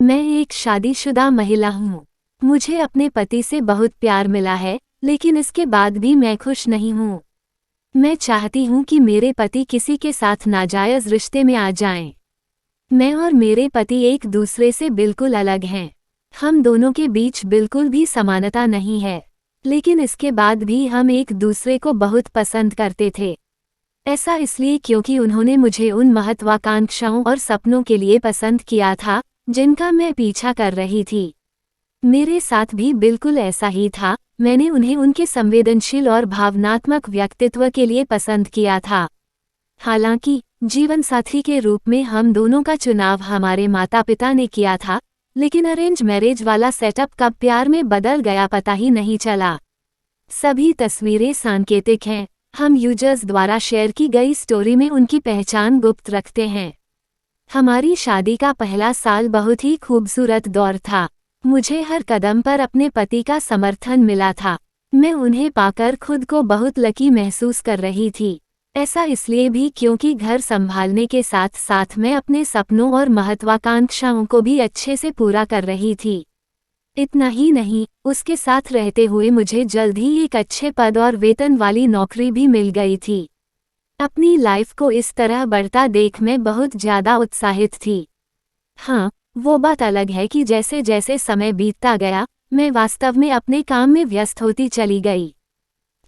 मैं एक शादीशुदा महिला हूँ। मुझे अपने पति से बहुत प्यार मिला है, लेकिन इसके बाद भी मैं खुश नहीं हूँ। मैं चाहती हूँ कि मेरे पति किसी के साथ नाजायज़ रिश्ते में आ जाएं। मैं और मेरे पति एक दूसरे से बिल्कुल अलग हैं। हम दोनों के बीच बिल्कुल भी समानता नहीं है, लेकिन इसके बाद भी हम एक दूसरे को बहुत पसंद करते थे। ऐसा इसलिए क्योंकि उन्होंने मुझे उन महत्वाकांक्षाओं और सपनों के लिए पसंद किया था जिनका मैं पीछा कर रही थी। मेरे साथ भी बिल्कुल ऐसा ही था। मैंने उन्हें उनके संवेदनशील और भावनात्मक व्यक्तित्व के लिए पसंद किया था। हालांकि जीवनसाथी के रूप में हम दोनों का चुनाव हमारे माता पिता ने किया था, लेकिन अरेंज मैरिज वाला सेटअप कब प्यार में बदल गया पता ही नहीं चला। सभी तस्वीरें सांकेतिक हैं। हम यूजर्स द्वारा शेयर की गई स्टोरी में उनकी पहचान गुप्त रखते हैं। हमारी शादी का पहला साल बहुत ही खूबसूरत दौर था। मुझे हर कदम पर अपने पति का समर्थन मिला था। मैं उन्हें पाकर खुद को बहुत लकी महसूस कर रही थी। ऐसा इसलिए भी क्योंकि घर संभालने के साथ साथ मैं अपने सपनों और महत्वाकांक्षाओं को भी अच्छे से पूरा कर रही थी। इतना ही नहीं, उसके साथ रहते हुए मुझे जल्द ही एक अच्छे पद और वेतन वाली नौकरी भी मिल गई थी। अपनी लाइफ को इस तरह बढ़ता देख मैं बहुत ज़्यादा उत्साहित थी। हाँ, वो बात अलग है कि जैसे जैसे समय बीतता गया, मैं वास्तव में अपने काम में व्यस्त होती चली गई।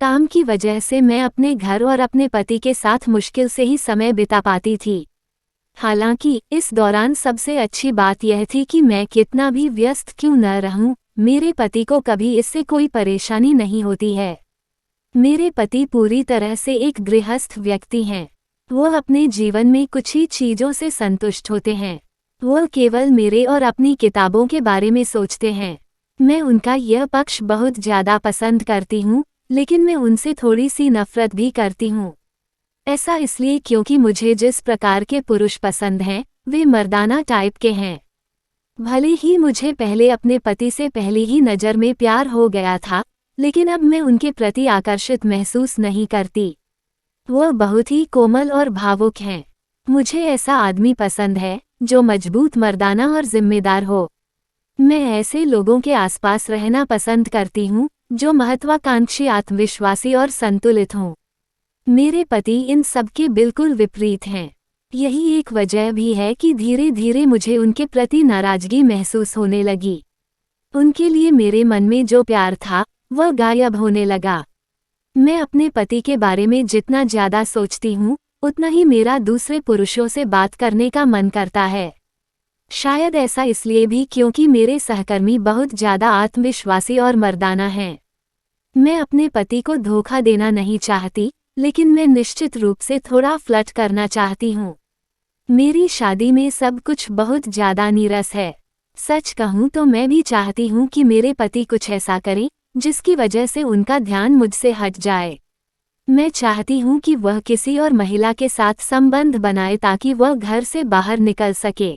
काम की वजह से मैं अपने घर और अपने पति के साथ मुश्किल से ही समय बिता पाती थी। हालांकि इस दौरान सबसे अच्छी बात यह थी कि मैं कितना भी व्यस्त क्यों न रहूं, मेरे पति को कभी इससे कोई परेशानी नहीं होती है। मेरे पति पूरी तरह से एक गृहस्थ व्यक्ति हैं। वो अपने जीवन में कुछ ही चीज़ों से संतुष्ट होते हैं। वो केवल मेरे और अपनी किताबों के बारे में सोचते हैं। मैं उनका यह पक्ष बहुत ज़्यादा पसंद करती हूँ, लेकिन मैं उनसे थोड़ी सी नफरत भी करती हूँ। ऐसा इसलिए क्योंकि मुझे जिस प्रकार के पुरुष पसंद हैं, वे मर्दाना टाइप के हैं। भले ही मुझे पहले अपने पति से पहली ही नज़र में प्यार हो गया था, लेकिन अब मैं उनके प्रति आकर्षित महसूस नहीं करती। वो बहुत ही कोमल और भावुक हैं। मुझे ऐसा आदमी पसंद है जो मजबूत, मर्दाना और जिम्मेदार हो। मैं ऐसे लोगों के आसपास रहना पसंद करती हूँ जो महत्वाकांक्षी, आत्मविश्वासी और संतुलित हों। मेरे पति इन सब के बिल्कुल विपरीत हैं। यही एक वजह भी है कि धीरे धीरे मुझे उनके प्रति नाराजगी महसूस होने लगी। उनके लिए मेरे मन में जो प्यार था, वह गायब होने लगा। मैं अपने पति के बारे में जितना ज़्यादा सोचती हूँ, उतना ही मेरा दूसरे पुरुषों से बात करने का मन करता है। शायद ऐसा इसलिए भी क्योंकि मेरे सहकर्मी बहुत ज़्यादा आत्मविश्वासी और मर्दाना हैं। मैं अपने पति को धोखा देना नहीं चाहती, लेकिन मैं निश्चित रूप से थोड़ा फ्लर्ट करना चाहती हूँ। मेरी शादी में सब कुछ बहुत ज़्यादा नीरस है। सच कहूँ तो मैं भी चाहती हूँ कि मेरे पति कुछ ऐसा करें जिसकी वजह से उनका ध्यान मुझसे हट जाए। मैं चाहती हूँ कि वह किसी और महिला के साथ संबंध बनाए ताकि वह घर से बाहर निकल सके।